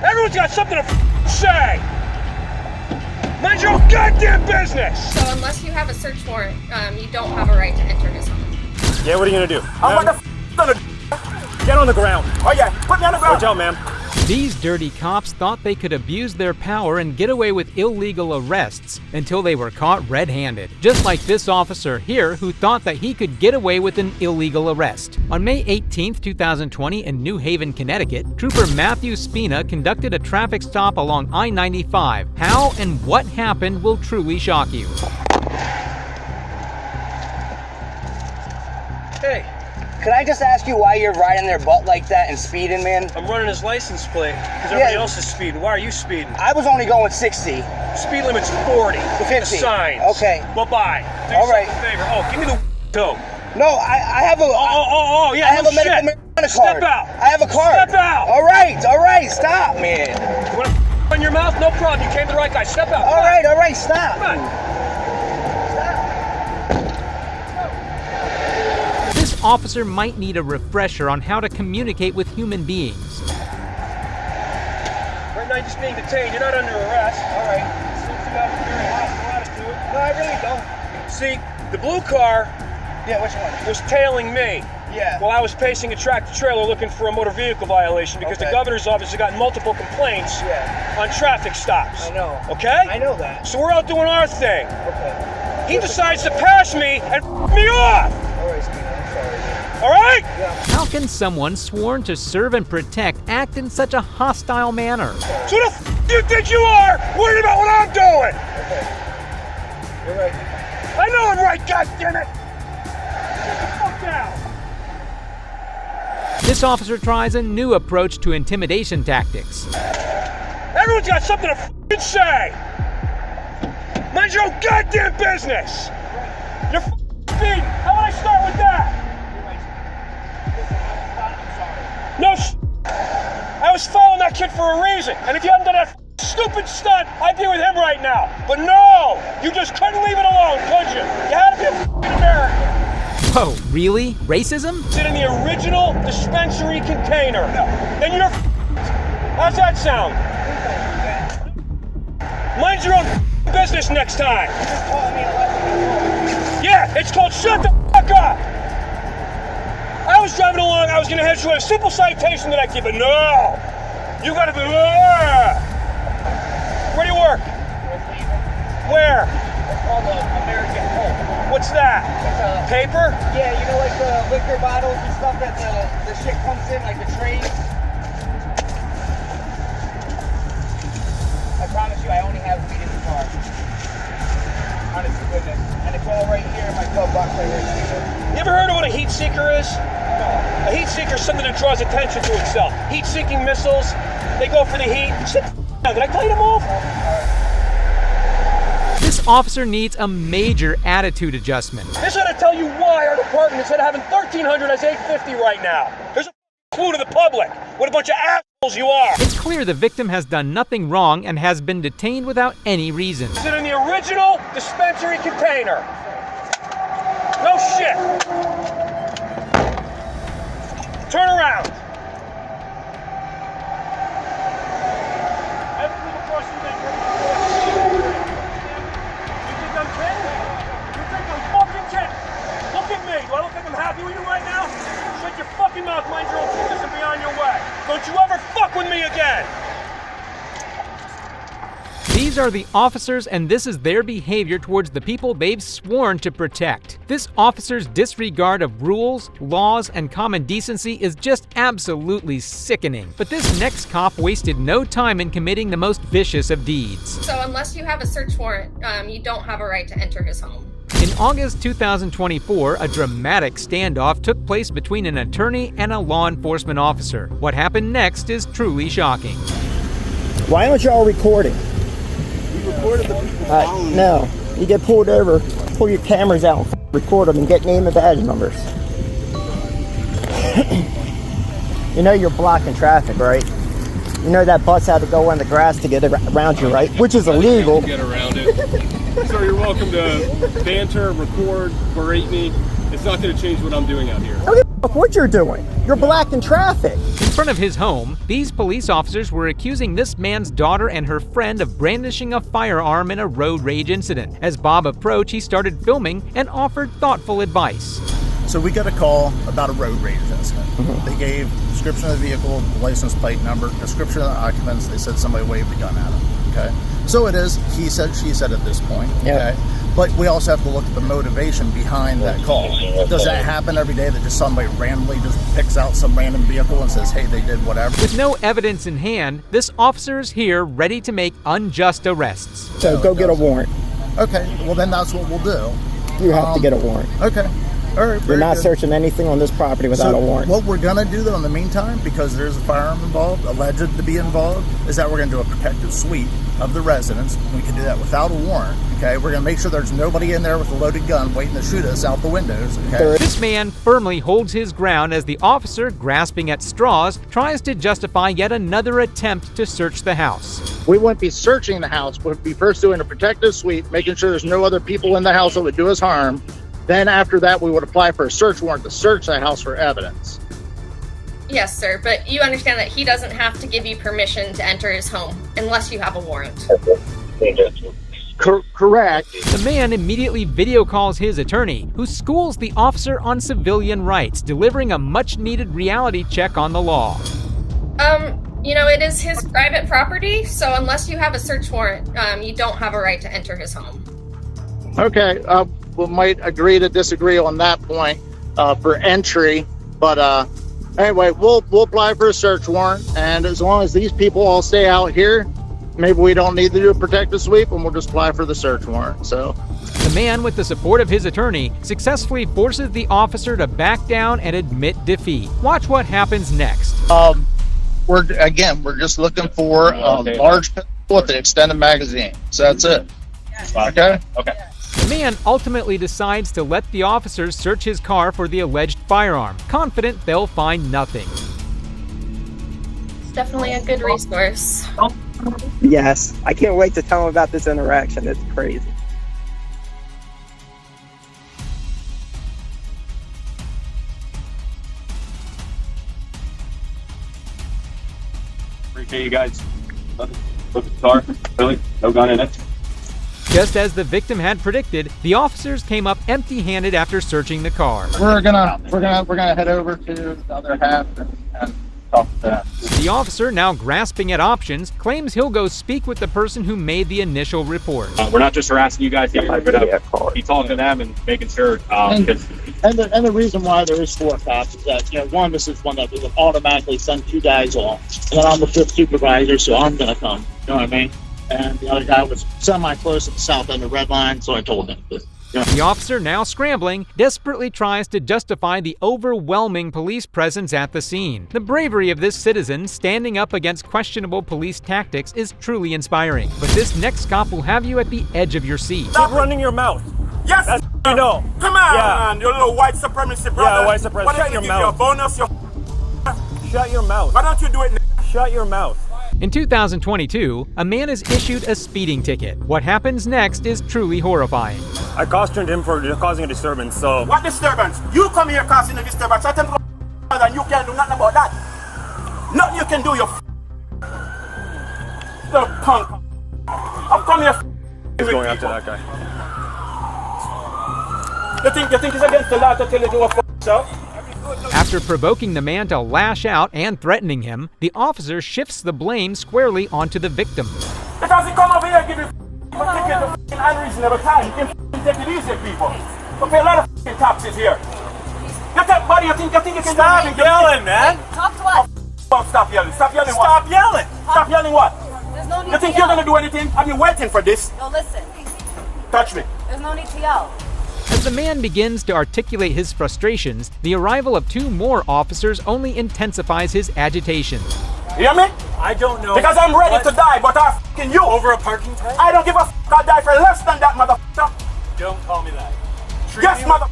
Everyone's got something to say. Mind your own goddamn business. So unless you have a search warrant, you don't have a right to enter his home. Yeah, what are you gonna do? I'm like Get on the ground. Oh yeah, put me on the ground. Hotel, ma'am. These dirty cops thought they could abuse their power and get away with illegal arrests until they were caught red-handed. Just like this officer here who thought that he could get away with an illegal arrest. On May 18, 2020 in New Haven, Connecticut, Trooper Matthew Spina conducted a traffic stop along I-95. How and what happened will truly shock you. Hey, Can I just ask you why you're riding their butt like that and speeding, man? I'm running his license plate because everybody else is speeding. Why are you speeding? I was only going 60. Speed limit's 40. 50. Signs. Okay. Bye-bye. Do All right. yourself a favor. Oh, give me the too. No, I have a. Yeah. I have no a medical shit. marijuana card. Step out. I have a card. Step out. All right, stop, man. You want to in your mouth? No problem. You came to the right guy. Step out. All right, stop. Come on. This officer might need a refresher on how to communicate with human beings. Right now you're just being detained. You're not under arrest. All right. Seems you have a very hostile attitude. No, I really don't. See, the blue car Yeah, which one? was tailing me. Yeah. While I was pacing a tractor-trailer looking for a motor vehicle violation because the Okay. governor's office has gotten multiple complaints on traffic stops. I know. Okay? I know that. So we're out doing our thing. Okay. He decides to pass me and me off. All right, Spina, I'm sorry. All right? How can someone sworn to serve and protect act in such a hostile manner? So the you think you are worried about what I'm doing? You're right. I know I'm right, goddammit! Get the fuck down! This officer tries a new approach to intimidation tactics. Everyone's got something to f***ing say! Mind your own goddamn business! You're f***ing speeding! How about I start with that? No I was following that kid for a reason, and if you hadn't done that stupid stunt, I'd be with him right now. But no! You just couldn't leave it alone, could you? You had to be a f***ing American. Whoa, really? Racism? Sit in the original dispensary container. Then you're how's that sound? Mind your own business next time. Yeah, it's called shut the fuck up. I was driving along, I was gonna head to a simple citation that I give, but no. You gotta be, where do you work? Where? It's called American Home. What's that? It's Paper? Yeah, you know, like the liquor bottles and stuff that the shit comes in, like the trays. I promise you, I only have weed in the car. Honest to goodness. And it's all right here in my glove box right here. You ever heard of what a heat seeker is? A heat seeker is something that draws attention to itself. Heat-seeking missiles, they go for the heat. Sit the down. Did I tell you to move? This officer needs a major attitude adjustment. This ought to tell you why our department, instead of having 1,300, has 850 right now. There's a clue to the public. What a bunch of assholes you are. It's clear the victim has done nothing wrong and has been detained without any reason. Sit in the original dispensary container. No shit. Turn around. Everything across you make. You think I'm kidding? You think I'm fucking kidding? Look at me. Do I look like I'm happy with you right now? Shut your fucking mouth, mind your own business, and be on your way. Don't you ever fuck with me again. These are the officers, and this is their behavior towards the people they've sworn to protect. This officer's disregard of rules, laws, and common decency is just absolutely sickening. But this next cop wasted no time in committing the most vicious of deeds. So unless you have a search warrant, you don't have a right to enter his home. In August 2024, a dramatic standoff took place between an attorney and a law enforcement officer. What happened next is truly shocking. Why aren't y'all recording? We recorded the people No. You get pulled over, pull your cameras out, and record them, and get name and badge numbers. You know you're blocking traffic, right? You know that bus had to go in the grass to get around you, right? Which is illegal. get around it. So you're welcome to banter, record, berate me It's not going to change what I'm doing out here. I don't give a fuck what you're doing. You're blocking traffic. In front of his home, these police officers were accusing this man's daughter and her friend of brandishing a firearm in a road rage incident. As Bob approached, he started filming and offered thoughtful advice. So we got a call about a road rage incident. They gave description of the vehicle, license plate number, description of the occupants. They said somebody waved a gun at them. Okay, so it is he said, she said at this point. Okay, but we also have to look at the motivation behind that call. Does that happen every day that just somebody randomly just picks out some random vehicle and says, hey, they did whatever? With no evidence in hand, this officer is here ready to make unjust arrests. So go get a warrant. Okay, well then that's what we'll do. You have to get a warrant. Okay. All right, You're not good. searching anything on this property without a warrant. What we're going to do, though, in the meantime, because there's a firearm involved, alleged to be involved, is that we're going to do a protective sweep of the residence. We can do that without a warrant, okay? We're going to make sure there's nobody in there with a loaded gun waiting to shoot us out the windows, okay? This man firmly holds his ground as the officer, grasping at straws, tries to justify yet another attempt to search the house. We wouldn't be searching the house. We'd be first doing a protective sweep, making sure there's no other people in the house that would do us harm. Then after that, we would apply for a search warrant to search the house for evidence. Yes, sir, but you understand that he doesn't have to give you permission to enter his home unless you have a warrant. Correct. The man immediately video calls his attorney, who schools the officer on civilian rights, delivering a much-needed reality check on the law. You know, it is his private property, so unless you have a search warrant, you don't have a right to enter his home. Okay, we might agree to disagree on that point for entry, but anyway, we'll apply for a search warrant, and as long as these people all stay out here, maybe we don't need to do a protective sweep, and we'll just apply for the search warrant. So the man, with the support of his attorney, successfully forces the officer to back down and admit defeat. Watch what happens next. we're just looking for a large pistol with an extended magazine. So that's it. Okay? Okay. The man ultimately decides to let the officers search his car for the alleged firearm, confident they'll find nothing. It's definitely a good resource. Yes, I can't wait to tell him about this interaction. It's crazy. Appreciate you guys. Look at the car. Really? No gun in it. Just as the victim had predicted, the officers came up empty-handed after searching the car. We're gonna head over to the other half and talk to them. The officer, now grasping at options, claims he'll go speak with the person who made the initial report. We're not just harassing you guys here. We're gonna be talking to them and making sure. And the reason why there is 4 cops is that, one, this is one that we would automatically send 2 guys off. And then I'm the 5th supervisor, so I'm gonna come. You know what I mean? And the other guy was semi-close at the south end of Red Line, so I told him. The officer, now scrambling, desperately tries to justify the overwhelming police presence at the scene. The bravery of this citizen standing up against questionable police tactics is truly inspiring. But this next cop will have you at the edge of your seat. Stop running your mouth. Yes, that's you know. Come on, yeah. man, you little white supremacy brother. Yeah, white supremacy. What Shut your mouth. You a bonus? Shut your mouth. Why don't you do it? Shut your mouth. In 2022, a man is issued a speeding ticket. What happens next is truly horrifying. I cautioned him for causing a disturbance, so... What disturbance? You come here causing a disturbance. I tell you, and you can't do nothing about that. Nothing you can do, you little punk. I'm coming here. He's going after that guy. You think it's against the law to tell you to go f*** yourself? After provoking the man to lash out and threatening him, the officer shifts the blame squarely onto the victim. Because he come over here and give you a ticket for unreasonable time. You can take it easy, people. We pay a lot of taxes here. You think, buddy, you think you can Stop yelling, man. Talk to us. Stop yelling. Stop yelling what? Stop yelling. Stop yelling what? There's no need You think to you're yell. going to do anything? I've been waiting for this. No, listen. Touch me. There's no need to yell. As the man begins to articulate his frustrations, the arrival of 2 more officers only intensifies his agitation. You hear me? I don't know. Because I'm ready to die, but I'm f***ing you. Over a parking tank? I don't give a f***. I'll die for less than that, motherfucker. Don't call me that. Yes, motherfucker.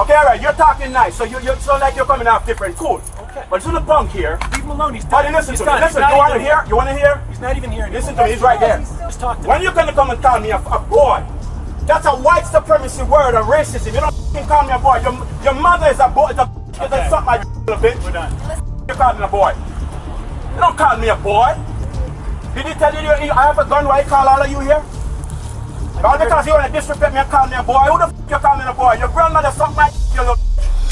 Okay, all right, you're talking nice, so you sound like you're coming off different. Cool. Okay. But to the punk here. Leave him alone. He's done. Buddy, listen He's to me. done. Listen, He's you want to even hear? You want to hear? He's not even here. Listen to me. He's right there. Just talk to When me. you gonna come and call me a boy? That's a white supremacy word of racism. You don't call me a boy. Your mother is a boy. You done suck my little bitch. We're done. You call me a boy. You don't call me a boy. Did he tell you I have a gun? Why he call all of you here? All because you want to disrespect me and call me a boy. Who the f you call me a boy? Your grandmother sucked my you little.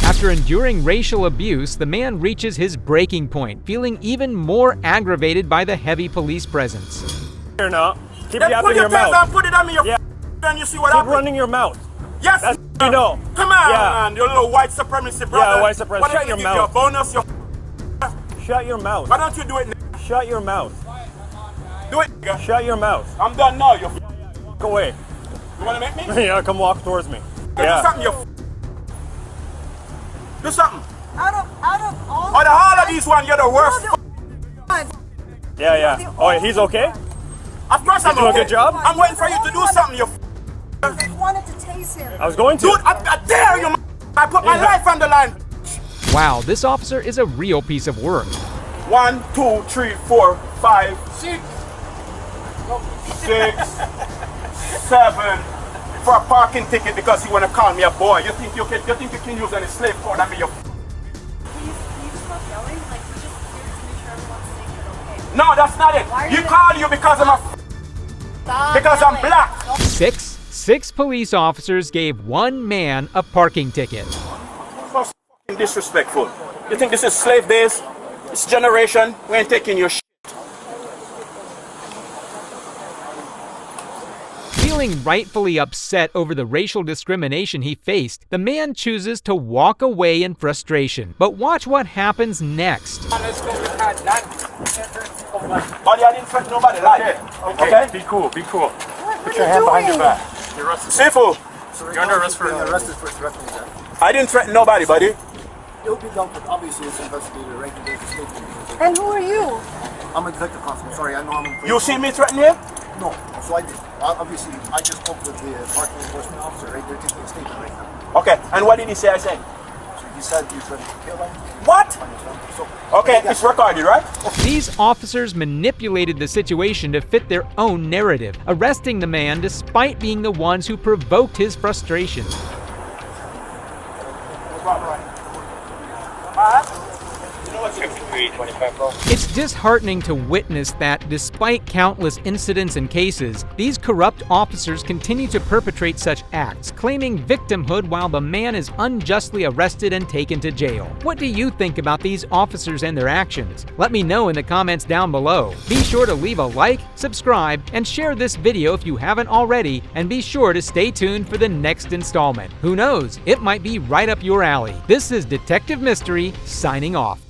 After enduring racial abuse, the man reaches his breaking point, feeling even more aggravated by the heavy police presence. Here now. Keep Then yapping put your your hands mouth. on, put it on me, your then you see what Keep happens. running your mouth. Yes, That's you know. Come on, Yeah. man, you little white supremacy brother. Yeah, white supremacy. Why don't Shut you your give mouth. your bonus, your Shut your mouth. Why don't you do it now? Shut your mouth. Do it, nigga. Shut your mouth. I'm done now, you Go away. You wanna make me? Yeah, come walk towards me. Do Yeah. something, you do something. Out of all. Out of all of these ones, you're the worst. Yeah, yeah. Oh, yeah, he's okay? Of course I'm doing a okay. good job? I'm waiting for you to do something, you I wanted to tase him. I was going to. Dude, I dare you, I put my life on the line. Wow, this officer is a real piece of work. 1, 2, 3, 4, 5, 6, 7 for a parking ticket because you want to call me a boy. You think you can use any slave code on me? You No, that's not it. You call you because I'm I'm black. Six police officers gave one man a parking ticket. So f***ing disrespectful. You think this is slave days? This generation, we ain't taking your shit. Feeling rightfully upset over the racial discrimination he faced, the man chooses to walk away in frustration. But watch what happens next. Buddy, I didn't threaten nobody like okay? Be cool, be cool. Put your hand behind your back. You're arrested. Simple. You're under arrest for arrested for threatening that. I didn't threaten nobody, buddy. It'll be dealt with. Obviously, it's investigated, right? Today's a statement. And who are you? I'm a detective constable. Sorry, I know I'm in. You see me threatening you? No. So obviously, I just spoke with the parking enforcement officer, right? They're taking a statement right now. Okay, and what did he say I said? So he said you threatened to kill him. What? So, Okay, it's recorded, right? These officers manipulated the situation to fit their own narrative, arresting the man despite being the ones who provoked his frustration. It's disheartening to witness that, despite countless incidents and cases, these corrupt officers continue to perpetrate such acts, claiming victimhood while the man is unjustly arrested and taken to jail. What do you think about these officers and their actions? Let me know in the comments down below. Be sure to leave a like, subscribe, and share this video if you haven't already, and be sure to stay tuned for the next installment. Who knows, it might be right up your alley. This is Detective Mystery, signing off.